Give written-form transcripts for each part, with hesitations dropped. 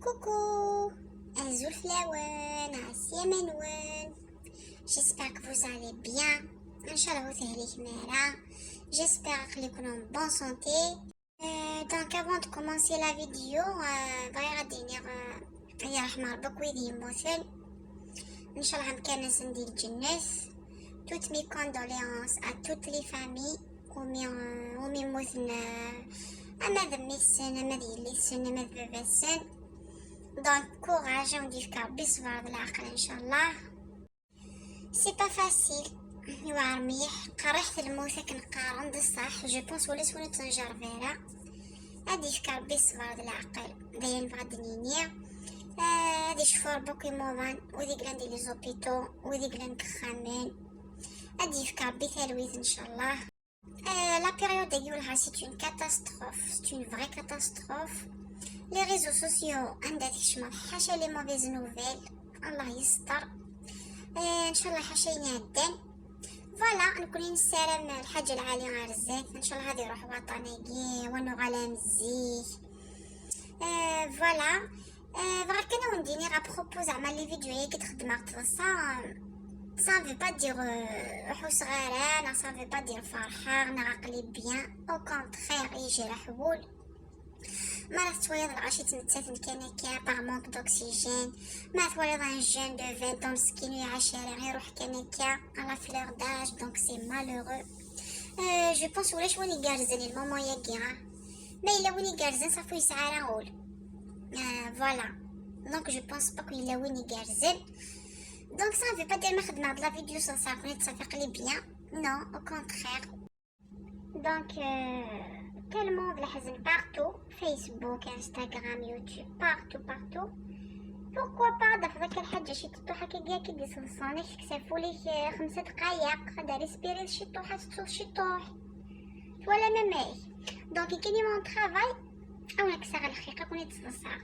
Coucou, Azul Flawen, Asia Menwen. J'espère que vous allez bien. Inch'Allah, j'espère que vous êtes en bonne santé. Donc, avant de commencer la vidéo, toutes mes condoléances à toutes les familles donc courage c'est pas facile. Je pense que la période c'est une catastrophe, c'est une vraie catastrophe. Les réseaux sociaux les mauvaises nouvelles. Allah يستر ان شاء الله حاشا ينعدل. فوالا نكون نسالم الحاج العالي غارزات ان شاء الله غادي يروح وطنيكي ونغلا مزيك. فوالا فغير كنا ونديني غابروبو زعما لي فيديو هي كتخدم ça ne veut pas dire حوس غران, ça ne veut pas dire فرحة نعقلي bien, au contraire يجي رحول مرة تويض العشي تنتات كنكا باغ مونك دوكسيجين, ما تويض ان جون دو 20 ans مسكين ويعيش شارع يروح كنكا على فلور داج, دونك سي مالورو. جو بونس ولاش وين يقارزن الماما ياكي ما الا وين يقارزن صافو يسعى راول. فوالا دونك جو بونس با كو الا وين يقارزن. Donc ça ne veut pas dire que je vais la vidéo sans ça fait bien. Non, au contraire. Donc, tellement de la haine partout. Facebook, Instagram, YouTube, partout. Pourquoi pas d'avoir quelque chose qui est qui dit que ça faut les 5 دقائق de respirer voilà même. Donc, il y a mon travail. On a que ça va le faire.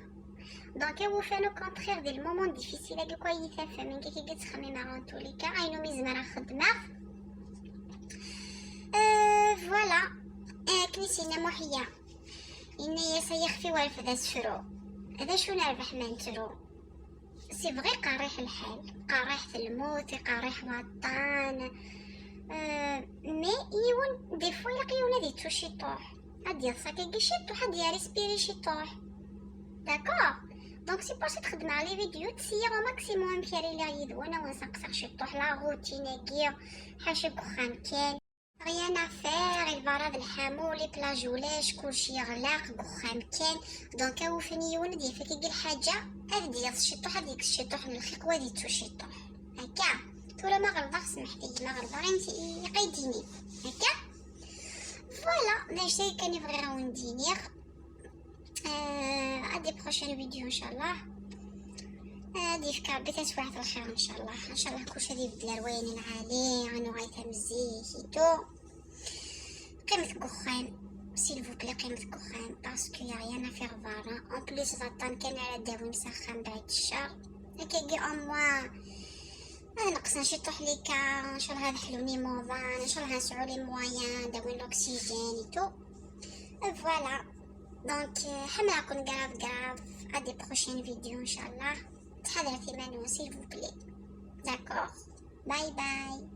Donc, vous faites le contraire des moments difficiles. Vous voyez, ça fait même que vous tous les cas. Voilà. كنيسينا محيا. إني سيخفي والفذ أسفرو. هذا شو نربح من ترو. سي فغي قارح الحال. قارح الموت، قارح وطان. مي يون دي فوا يلقيونا دي توشي طوح. هادي يصاكي شي طوح هادي ريسبيري شي طوح. D'accord. Donc c'est pour ça que je fais les vidéos تسير au maximum في اللي وانا ونسقسق شي طوح لا روتين كيا حاشا كخان كان rien à faire. البراد الحامو لي بلاج ولاش كلشي يغلق كخان كان. دونك هو فين يولد يفيك يجي الحاجه هادي شي طوح هذيك شي طوح للخيق وهادي تو شي طوح هكا تولا ما غلطا سمحتي ما غلطا غير يقيديني هكا. فوالا داكشي كان يبغي راه ندير. à des prochaines vidéos inchallah. ديفك ربي تسوعت الخير ان شاء الله كلشي غادي يبدل الروين العالي غنو غايتا مزيتو قيمة كخان s'il vous plaît قيمة كخان باسكو يا rien à faire فارا en plus زطان كان على داوي مسخن بعد الشهر كيجي او موا نقصنا شي طوح ليكا ان شاء الله هذا حلوني موفان ان شاء الله غنسعو لي مويان داوي لوكسيجين تو. فوالا donc حماكم grave à des prochaines vidéos inchallah. تحضرتي منو s'il vous plaît. D'accord, bye bye.